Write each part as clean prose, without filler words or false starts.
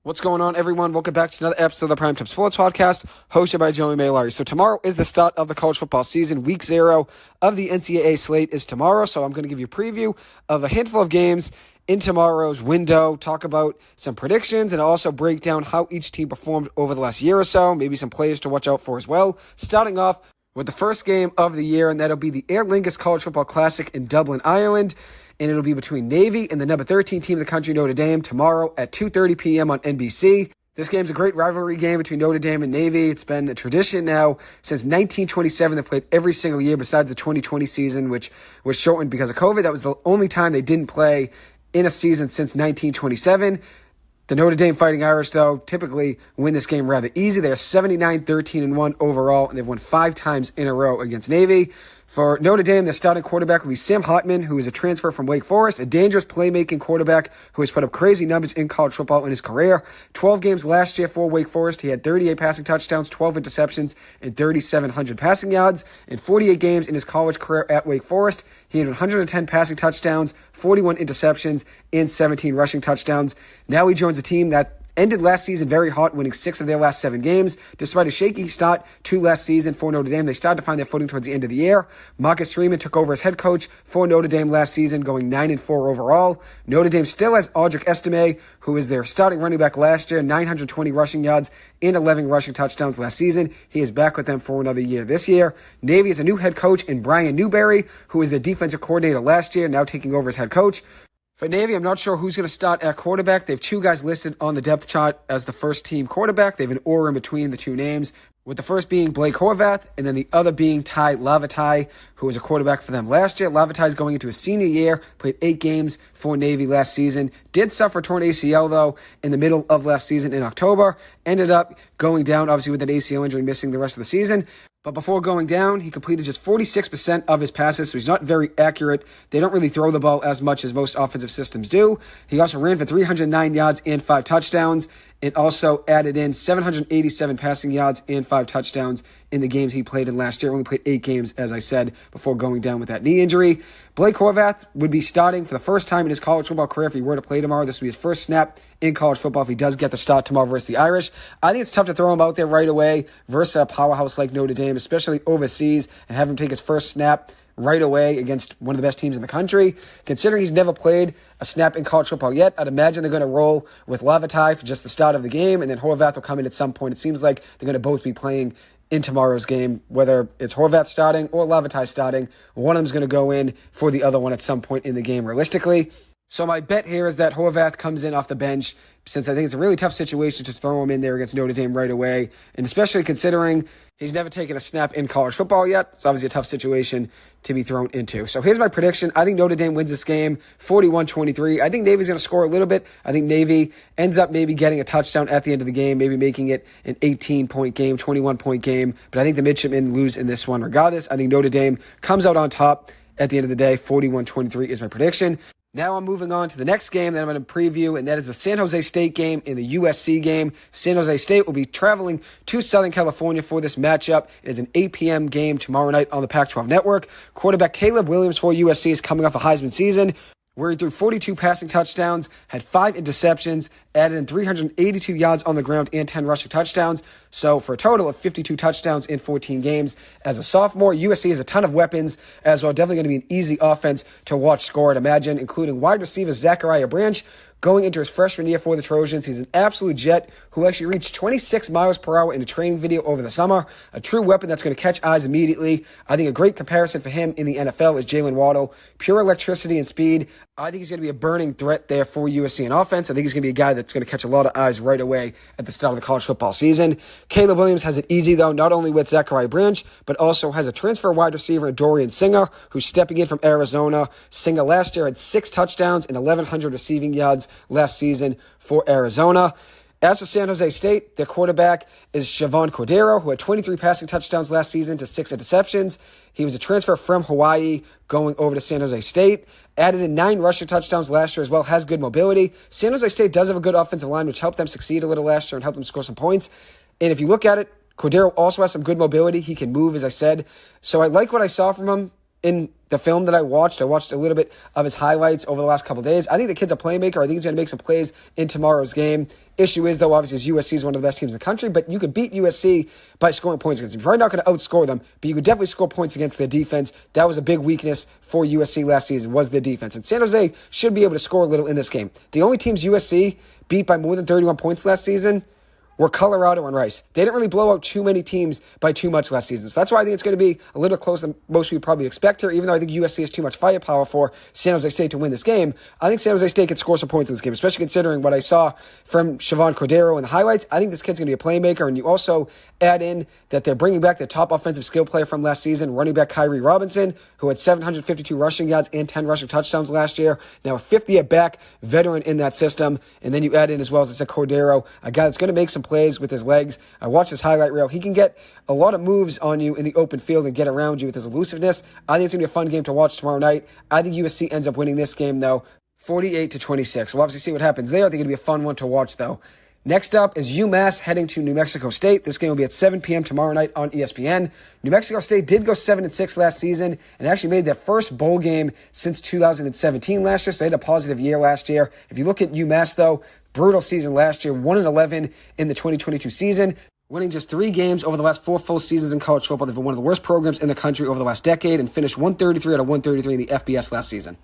What's going on, everyone? Welcome back to another episode of the Primetime Sports Podcast, hosted by Joey Maylari. So tomorrow is the start of the college football season. Week 0 of the NCAA slate is tomorrow, so I'm going to give you a preview of a handful of games in tomorrow's window, talk about some predictions, and also break down how each team performed over the last year or so, maybe some players to watch out for as well. Starting off with the first game of the year, and that'll be the Aer Lingus College Football Classic in Dublin, Ireland. And it'll be between Navy and the number 13 team of the country, Notre Dame, tomorrow at 2:30 p.m. on NBC. This game's a great rivalry game between Notre Dame and Navy. It's been a tradition now since 1927. They've played every single year besides the 2020 season, which was shortened because of COVID. That was the only time they didn't play in a season since 1927. The Notre Dame Fighting Irish, though, typically win this game rather easy. They're 79-13-1 overall, and they've won 5 times in a row against Navy. For Notre Dame, their starting quarterback will be Sam Hartman, who is a transfer from Wake Forest, a dangerous playmaking quarterback who has put up crazy numbers in college football in his career. 12 games last year for Wake Forest. He had 38 passing touchdowns, 12 interceptions, and 3,700 passing yards. In 48 games in his college career at Wake Forest, he had 110 passing touchdowns, 41 interceptions, and 17 rushing touchdowns. Now he joins a team that ended last season very hot, winning 6 of their last 7 games. Despite a shaky start to last season for Notre Dame, they started to find their footing towards the end of the year. Marcus Freeman took over as head coach for Notre Dame last season, going 9-4 overall. Notre Dame still has Audric Estime, who is their starting running back last year, 920 rushing yards and 11 rushing touchdowns last season. He is back with them for another year this year. Navy is a new head coach in Brian Newberry, who was the defensive coordinator last year, now taking over as head coach. For Navy, I'm not sure who's going to start at quarterback. They have 2 guys listed on the depth chart as the first-team quarterback. They have an or in between the 2 names, with the first being Blake Horvath and then the other being Ty Lavatai, who was a quarterback for them last year. Lavatai is going into his senior year, played 8 games for Navy last season. Did suffer a torn ACL, though, in the middle of last season in October. Ended up going down, obviously, with an ACL injury, missing the rest of the season. But before going down, he completed just 46% of his passes, so he's not very accurate. They don't really throw the ball as much as most offensive systems do. He also ran for 309 yards and 5 touchdowns, and also added in 787 passing yards and 5 touchdowns in the games he played in last year. Only played 8 games, as I said, before going down with that knee injury. Blake Horvath would be starting for the first time in his college football career if he were to play tomorrow. This would be his first snap in college football if he does get the start tomorrow versus the Irish. I think it's tough to throw him out there right away versus a powerhouse like Notre Dame, especially overseas, and have him take his first snap right away against one of the best teams in the country. Considering he's never played a snap in college football yet, I'd imagine they're going to roll with Lavatai for just the start of the game, and then Horvath will come in at some point. It seems like they're going to both be playing in tomorrow's game, whether it's Horvath starting or Lavatai starting. One of them's going to go in for the other one at some point in the game, realistically. So my bet here is that Horvath comes in off the bench, since I think it's a really tough situation to throw him in there against Notre Dame right away, and especially considering he's never taken a snap in college football yet. It's obviously a tough situation to be thrown into. So here's my prediction. I think Notre Dame wins this game 41-23. I think Navy's going to score a little bit. I think Navy ends up maybe getting a touchdown at the end of the game, maybe making it an 18-point game, 21-point game. But I think the midshipmen lose in this one regardless. I think Notre Dame comes out on top at the end of the day. 41-23 is my prediction. Now I'm moving on to the next game that I'm going to preview, and that is the San Jose State game and the USC game. San Jose State will be traveling to Southern California for this matchup. It is an 8 p.m. game tomorrow night on the Pac-12 Network. Quarterback Caleb Williams for USC is coming off a Heisman season, where he threw 42 passing touchdowns, had 5 interceptions, added in 382 yards on the ground and 10 rushing touchdowns. So for a total of 52 touchdowns in 14 games. As a sophomore, USC has a ton of weapons as well. Definitely going to be an easy offense to watch score, I'd imagine, including wide receiver Zachariah Branch. Going into his freshman year for the Trojans, he's an absolute jet who actually reached 26 miles per hour in a training video over the summer. A true weapon that's going to catch eyes immediately. I think a great comparison for him in the NFL is Jalen Waddle. Pure electricity and speed. I think he's going to be a burning threat there for USC in offense. I think he's going to be a guy that's going to catch a lot of eyes right away at the start of the college football season. Caleb Williams has it easy, though, not only with Zachariah Branch, but also has a transfer wide receiver, Dorian Singer, who's stepping in from Arizona. Singer last year had 6 touchdowns and 1,100 receiving yards last season for Arizona. As for San Jose State, their quarterback is Shavon Cordero, who had 23 passing touchdowns last season to 6 interceptions. He was a transfer from Hawaii going over to San Jose State. Added in 9 rushing touchdowns last year as well, has good mobility. San Jose State does have a good offensive line, which helped them succeed a little last year and helped them score some points. And if you look at it, Cordero also has some good mobility. He can move, as I said. So I like what I saw from him in the film that I watched a little bit of his highlights over the last couple of days. I think the kid's a playmaker. I think he's going to make some plays in tomorrow's game. Issue is, though, obviously, USC is one of the best teams in the country, but you could beat USC by scoring points against them. You're probably not going to outscore them, but you could definitely score points against their defense. That was a big weakness for USC last season, was their defense. And San Jose should be able to score a little in this game. The only teams USC beat by more than 31 points last season were Colorado and Rice. They didn't really blow out too many teams by too much last season. So that's why I think it's going to be a little bit closer than most people probably expect here, even though I think USC has too much firepower for San Jose State to win this game. I think San Jose State could score some points in this game, especially considering what I saw from Siobhan Cordero in the highlights. I think this kid's going to be a playmaker, and you also add in that they're bringing back the top offensive skill player from last season, running back Kyrie Robinson, who had 752 rushing yards and 10 rushing touchdowns last year. Now a 50-year-back veteran in that system. And then you add in, as well as I said, Cordero, a guy that's going to make some plays with his legs. I watched his highlight reel. He can get a lot of moves on you in the open field and get around you with his elusiveness. I think it's going to be a fun game to watch tomorrow night. I think USC ends up winning this game, though, 48-26. We'll obviously see what happens there. I think it'll be a fun one to watch, though. Next up is UMass heading to New Mexico State. This game will be at 7 p.m. tomorrow night on ESPN. New Mexico State did go 7-6 last season and actually made their first bowl game since 2017 last year, so they had a positive year last year. If you look at UMass, though, brutal season last year, 1-11 in the 2022 season, winning just 3 games over the last 4 full seasons in college football. They've been one of the worst programs in the country over the last decade and finished 133 out of 133 in the FBS last season.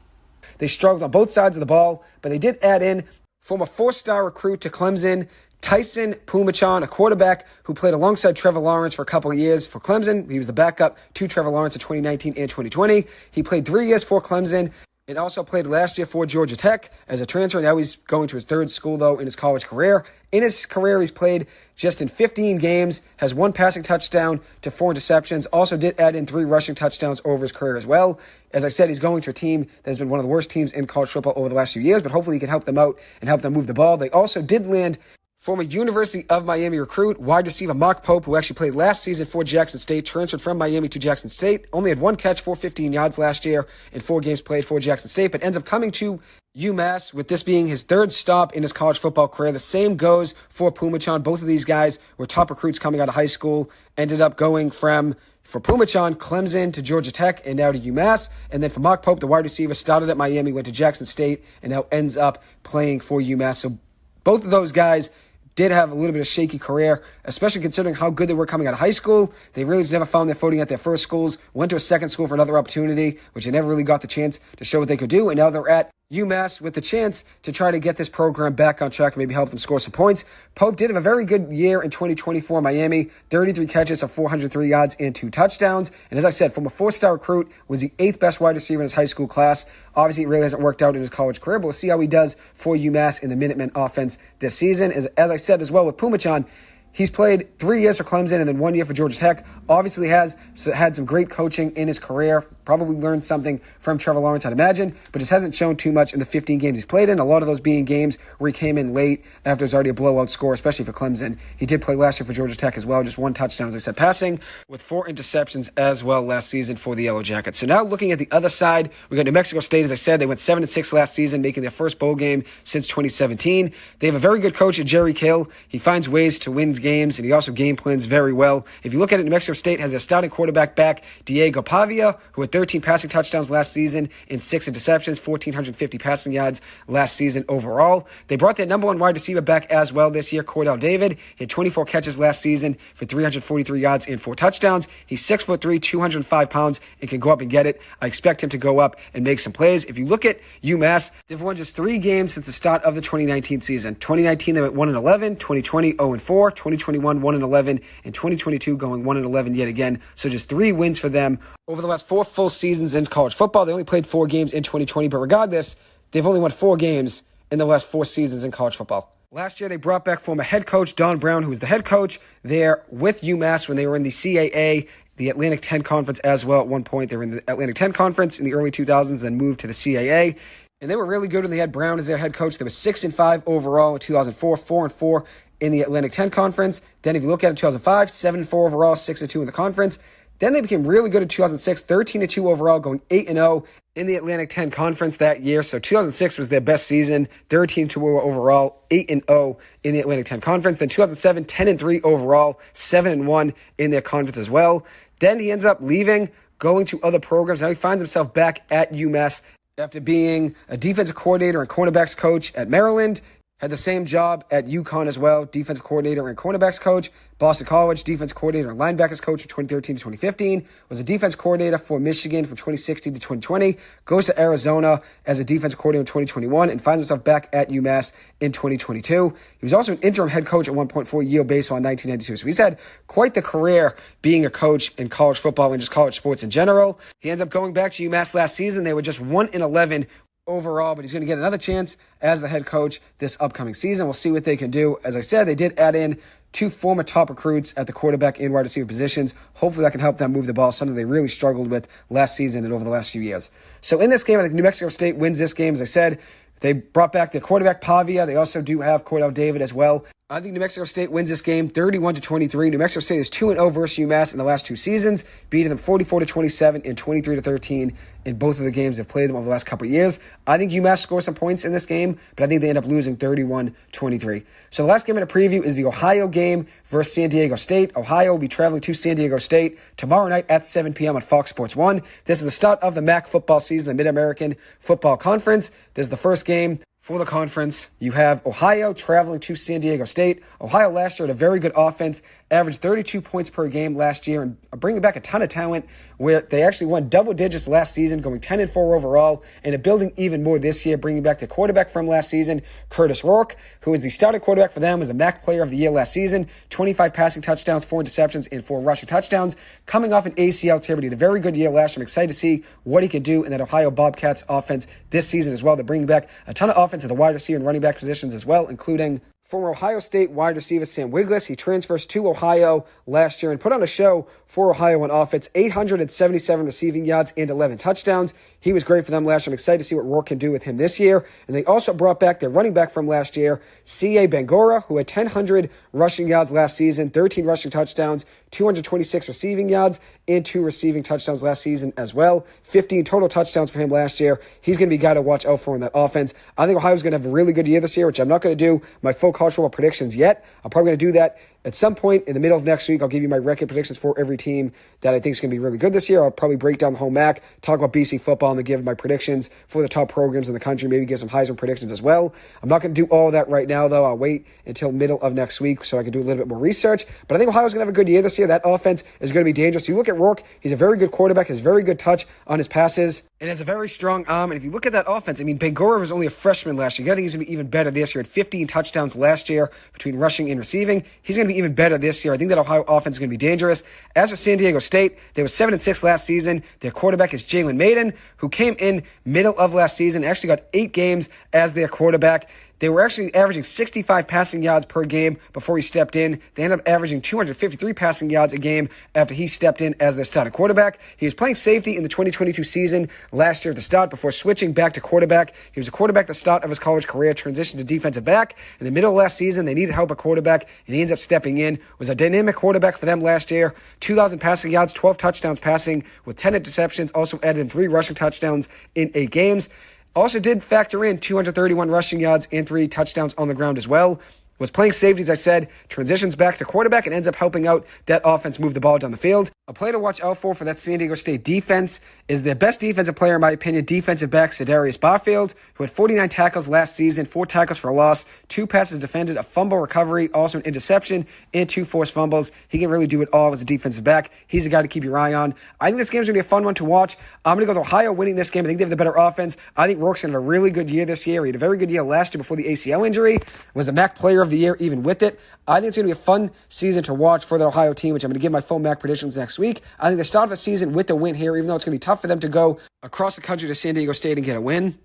They struggled on both sides of the ball, but they did add in former 4-star recruit to Clemson, Tyson Pumachan, a quarterback who played alongside Trevor Lawrence for a couple of years for Clemson. He was the backup to Trevor Lawrence in 2019 and 2020. He played 3 years for Clemson and also played last year for Georgia Tech as a transfer. Now he's going to his 3rd school, though, in his college career. In his career, he's played just in 15 games, has 1 passing touchdown to 4 interceptions, also did add in 3 rushing touchdowns over his career as well. As I said, he's going to a team that has been one of the worst teams in college football over the last few years, but hopefully he can help them out and help them move the ball. They also did land former University of Miami recruit, wide receiver Mark Pope, who actually played last season for Jackson State, transferred from Miami to Jackson State, only had 1 catch for 15 yards last year in 4 games played for Jackson State, but ends up coming to UMass, with this being his 3rd stop in his college football career. The same goes for Pumachan. Both of these guys were top recruits coming out of high school, ended up going for Pumachan, Clemson to Georgia Tech, and now to UMass. And then for Mark Pope, the wide receiver, started at Miami, went to Jackson State, and now ends up playing for UMass. So both of those guys did have a little bit of shaky career, especially considering how good they were coming out of high school. They really just never found their footing at their first schools, went to a second school for another opportunity, which they never really got the chance to show what they could do, and now they're at UMass with the chance to try to get this program back on track and maybe help them score some points. Pope did have a very good year in 2024 Miami, 33 catches of 403 yards and 2 touchdowns. And as I said, from a 4-star recruit, was the 8th best wide receiver in his high school class. Obviously, it really hasn't worked out in his college career, but we'll see how he does for UMass in the Minutemen offense this season. As I said as well with Pumachan, he's played 3 years for Clemson and then 1 year for Georgia Tech. Obviously has had some great coaching in his career. Probably learned something from Trevor Lawrence, I'd imagine, but just hasn't shown too much in the 15 games he's played in. A lot of those being games where he came in late after it was already a blowout score, especially for Clemson. He did play last year for Georgia Tech as well, just 1 touchdown, as I said, passing, with 4 interceptions as well last season for the Yellow Jackets. So now looking at the other side, we got New Mexico State. As I said, they went 7-6 last season, making their first bowl game since 2017. They have a very good coach at Jerry Kill. He finds ways to win games, and he also game plans very well. If you look at it, New Mexico State has their starting quarterback back, Diego Pavia, who had 13 passing touchdowns last season and 6 interceptions, 1,450 passing yards last season overall. They brought their number 1 wide receiver back as well this year, Cordell David. He had 24 catches last season for 343 yards and 4 touchdowns. He's 6'3", 205 pounds, and can go up and get it. I expect him to go up and make some plays. If you look at UMass, they've won just 3 games since the start of the 2019 season. 2019, they went 1-11, 2020, 0-4, 2021, 1-11, and 2022 going 1-11 yet again. So just 3 wins for them over the last 4 full seasons in college football. They only played 4 games in 2020, but regardless, they've only won 4 games in the last 4 seasons in college football. Last year, they brought back former head coach Don Brown, who was the head coach there with UMass when they were in the CAA, the Atlantic 10 Conference as well. At one point, they were in the Atlantic 10 Conference in the early 2000s, then moved to the CAA. And they were really good when they had Brown as their head coach. They were 6-5 overall in 2004, 4-4 in the Atlantic 10 Conference. Then if you look at it, 2005, 7-4 overall, 6-2 in the conference. Then they became really good in 2006, 13-2 overall, going 8-0 in the Atlantic 10 Conference that year. So 2006 was their best season, 13-2 overall, 8-0 in the Atlantic 10 Conference. Then 2007, 10-3 overall, 7-1 in their conference as well. Then he ends up leaving, going to other programs. Now he finds himself back at UMass after being a defensive coordinator and cornerbacks coach at Maryland. Had the same job at UConn as well, defensive coordinator and cornerbacks coach. Boston College, defense coordinator and linebackers coach from 2013 to 2015. Was a defense coordinator for Michigan from 2016 to 2020. Goes to Arizona as a defensive coordinator in 2021 and finds himself back at UMass in 2022. He was also an interim head coach at one point for Yale baseball in 1992. So he's had quite the career being a coach in college football and just college sports in general. He ends up going back to UMass last season. They were just 1-11 overall, but he's going to get another chance as the head coach this upcoming season. We'll see what they can do. As I said, they did add in 2 former top recruits at the quarterback and wide receiver positions. Hopefully that can help them move the ball, something they really struggled with last season and over the last few years. So in this game, I think New Mexico State wins this game. As I said, they brought back their quarterback Pavia. They also do have Cordell David as well. I think New Mexico State wins this game 31-23. New Mexico State is 2-0 versus UMass in the last 2 seasons, beating them 44-27 and 23-13 in both of the games they've played them over the last couple of years. I think UMass scores some points in this game, but I think they end up losing 31-23. So the last game in the preview is the Ohio game versus San Diego State. Ohio will be traveling to San Diego State tomorrow night at 7 p.m. on Fox Sports 1. This is the start of the MAC football season, the Mid-American Football Conference. This is the first game for the conference. You have Ohio traveling to San Diego State. Ohio last year had a very good offense, averaged 32 points per game last year, and bringing back a ton of talent where they actually won double digits last season, going 10-4 overall, and are building even more this year, bringing back the quarterback from last season, Kurtis Rourke, who is the starting quarterback for them, was the MAC Player of the Year last season, 25 passing touchdowns, 4 interceptions, and 4 rushing touchdowns, coming off an ACL tear, but he had a very good year last year. I'm excited to see what he can do in that Ohio Bobcats offense this season as well. They're bringing back a ton of offense at the wide receiver and running back positions as well, including former Ohio State wide receiver Sam Wiglis. He transfers to Ohio last year and put on a show for Ohio on offense, 877 receiving yards and 11 touchdowns. He was great for them last year. I'm excited to see what Rourke can do with him this year. And they also brought back their running back from last year, C.A. Bangura, who had 1,000 rushing yards last season, 13 rushing touchdowns, 226 receiving yards, and 2 receiving touchdowns last season as well. 15 total touchdowns for him last year. He's going to be a guy to watch out for in that offense. I think Ohio's going to have a really good year this year, which I'm not going to do my full college football predictions yet. I'm probably going to do that at some point in the middle of next week. I'll give you my record predictions for every team that I think is going to be really good this year. I'll probably break down the whole MAC, talk about BC football, and then give my predictions for the top programs in the country, maybe give some Heisman predictions as well. I'm not going to do all of that right now, though. I'll wait until middle of next week so I can do a little bit more research. But I think Ohio's going to have a good year this year. That offense is going to be dangerous. You look at Rourke, he's a very good quarterback, has very good touch on his passes, and has a very strong arm. And if you look at that offense, I mean, Bangura was only a freshman last year. I think he's going to be even better this year. Had 15 touchdowns last year between rushing and receiving. He's going to be even better this year. I think that Ohio offense is going to be dangerous. As for San Diego State, they were 7-6 last season. Their quarterback is Jalen Maiden, who came in middle of last season, actually got 8 games as their quarterback. They were actually averaging 65 passing yards per game before he stepped in. They ended up averaging 253 passing yards a game after he stepped in as their starting quarterback. He was playing safety in the 2022 season last year at the start before switching back to quarterback. He was a quarterback at the start of his college career, transitioned to defensive back. In the middle of last season, they needed help at quarterback, and he ends up stepping in. Was a dynamic quarterback for them last year. 2,000 passing yards, 12 touchdowns passing with 10 interceptions, also added in 3 rushing touchdowns in 8 games. Also did factor in 231 rushing yards and 3 touchdowns on the ground as well. Was playing safety, as I said, transitions back to quarterback and ends up helping out that offense move the ball down the field. A player to watch out for that San Diego State defense is their best defensive player, in my opinion, defensive back Sedarius Barfield, who had 49 tackles last season, 4 tackles for a loss, 2 passes defended, a fumble recovery, also an interception, and 2 forced fumbles. He can really do it all as a defensive back. He's a guy to keep your eye on. I think this game's going to be a fun one to watch. I'm going to go with Ohio winning this game. I think they have the better offense. I think Rourke's going to have a really good year this year. He had a very good year last year before the ACL injury. Was the MAC Player of the Year even with it. I think it's going to be a fun season to watch for the Ohio team, which I'm going to give my full MAC predictions next week. I think they started the season with the win here, even though it's going to be tough for them to go across the country to San Diego State and get a win.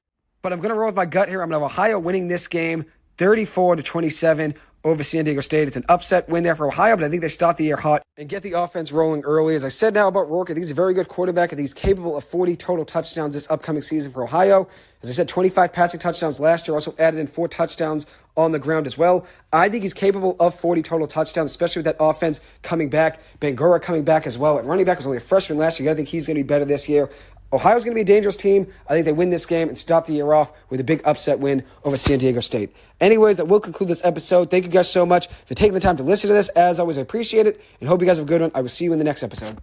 But I'm going to roll with my gut here. I'm going to have Ohio winning this game 34-27 over San Diego State. It's an upset win there for Ohio, but I think they start the year hot and get the offense rolling early. As I said now about Rourke, I think he's a very good quarterback. I think he's capable of 40 total touchdowns this upcoming season for Ohio. As I said, 25 passing touchdowns last year, also added in 4 touchdowns on the ground as well. I think he's capable of 40 total touchdowns, especially with that offense coming back. Bangura coming back as well. At running back was only a freshman last year. I think he's going to be better this year. Ohio's going to be a dangerous team. I think they win this game and stop the year off with a big upset win over San Diego State. Anyways, that will conclude this episode. Thank you guys so much for taking the time to listen to this. As always, I appreciate it and hope you guys have a good one. I will see you in the next episode.